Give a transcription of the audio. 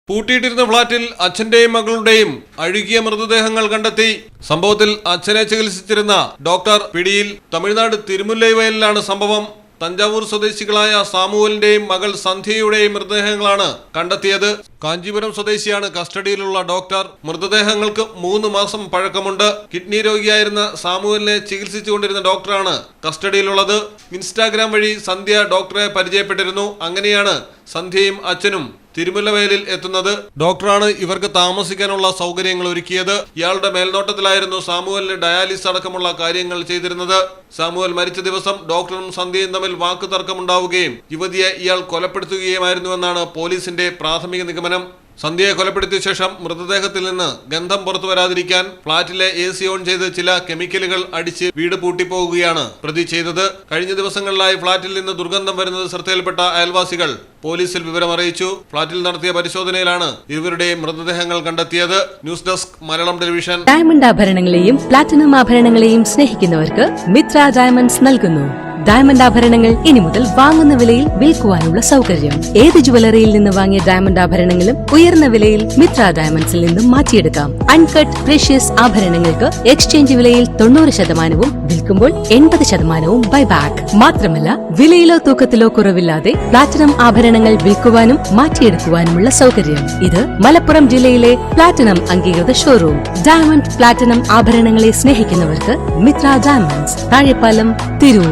പൂട്ടിയിട്ടിരുന്ന ഫ്ളാറ്റിൽ അച്ഛന്റെയും മകളുടെയും അഴുകിയ മൃതദേഹങ്ങൾ കണ്ടെത്തി. സംഭവത്തിൽ അച്ഛനെ ചികിത്സിച്ചിരുന്ന ഡോക്ടർ പിടിയിൽ. തമിഴ്നാട് തിരുമുല്ലൈവയലിലാണ് സംഭവം. തഞ്ചാവൂർ സ്വദേശികളായ സാമുവലിന്റെയും മകൾ സന്ധ്യയുടെയും മൃതദേഹങ്ങളാണ് കണ്ടെത്തിയത്. കാഞ്ചീപുരം സ്വദേശിയാണ് കസ്റ്റഡിയിലുള്ള ഡോക്ടർ. മൃതദേഹങ്ങൾക്ക് 3 മാസം പഴക്കമുണ്ട്. കിഡ്നി രോഗിയായിരുന്ന സാമുവലിനെ ചികിത്സിച്ചുകൊണ്ടിരുന്ന ഡോക്ടറാണ് കസ്റ്റഡിയിലുള്ളത്. ഇൻസ്റ്റാഗ്രാം വഴി സന്ധ്യ ഡോക്ടറെ പരിചയപ്പെട്ടിരുന്നു. അങ്ങനെയാണ് സന്ധ്യയും അച്ഛനും തിരുമുല്ലവയലിൽ എത്തുന്നത്. ഡോക്ടറാണ് ഇവർക്ക് താമസിക്കാനുള്ള സൗകര്യങ്ങൾ ഒരുക്കിയത്. ഇയാളുടെ മേൽനോട്ടത്തിലായിരുന്നു സാമുവലിന് ഡയാലിസിസ് അടക്കമുള്ള കാര്യങ്ങൾ ചെയ്തിരുന്നത്. സാമുവൽ മരിച്ച ദിവസം ഡോക്ടറും സന്ധ്യയും തമ്മിൽ വാക്കുതർക്കമുണ്ടാവുകയും യുവതിയെ ഇയാൾ കൊലപ്പെടുത്തുകയുമായിരുന്നുവെന്നാണ് പോലീസിന്റെ പ്രാഥമിക നിഗമനം. സന്ധ്യയെ കൊലപ്പെടുത്തിയ ശേഷം മൃതദേഹത്തിൽ നിന്ന് ഗന്ധം പുറത്തു വരാതിരിക്കാൻ ഫ്ളാറ്റിലെ AC ഓൺ ചെയ്ത് ചില കെമിക്കലുകൾ അടിച്ച് വീട് പൂട്ടിപ്പോവുകയാണ് പ്രതി ചെയ്തത്. കഴിഞ്ഞ ദിവസങ്ങളിലായി ഫ്ളാറ്റിൽ നിന്ന് ദുർഗന്ധം വരുന്നത് ശ്രദ്ധയിൽപ്പെട്ട അയൽവാസികൾ പോലീസിൽ വിവരമറിയിച്ചു. ഫ്ളാറ്റിൽ നടത്തിയ പരിശോധനയിലാണ് ഇരുവരുടെയും മൃതദേഹങ്ങൾ കണ്ടെത്തിയത്. News desk Malayalam television. Diamond ആഭരണങ്ങളെയും പ്ലാറ്റിനം ആഭരണങ്ങളെയും സ്നേഹിക്കുന്നവർക്ക് മിത്ര ഡയമണ്ട്സ് നൽകുന്നു. ഡയമണ്ട് ആഭരണങ്ങൾ ഇനി മുതൽ വാങ്ങുന്ന വിലയിൽ വിൽക്കുവാനുള്ള സൗകര്യം. ഏത് ജുവലറിയിൽ നിന്ന് വാങ്ങിയ ഡയമണ്ട് ആഭരണങ്ങളും ഉയർന്ന വിലയിൽ മിത്ര ഡയമണ്ട്സിൽ നിന്നും മാറ്റിയെടുക്കാം. അൺകട്ട് പ്രഷ്യസ് ആഭരണങ്ങൾക്ക് എക്സ്ചേഞ്ച് വിലയിൽ 90%, വിൽക്കുമ്പോൾ 80% ബൈബാക്ക്. മാത്രമല്ല വിലയിലോ തൂക്കത്തിലോ കുറവില്ലാതെ പ്ലാറ്റിനം ആഭരണങ്ങൾ വിൽക്കുവാനും മാറ്റിയെടുക്കുവാനുമുള്ള സൗകര്യം. ഇത് മലപ്പുറം ജില്ലയിലെ പ്ലാറ്റിനം അംഗീകൃത ഷോറൂം. ഡയമണ്ട് പ്ലാറ്റിനം ആഭരണങ്ങളെ സ്നേഹിക്കുന്നവർക്ക് മിത്ര ഡയമണ്ട്സ്, താഴെപ്പാലം, തിരൂർ.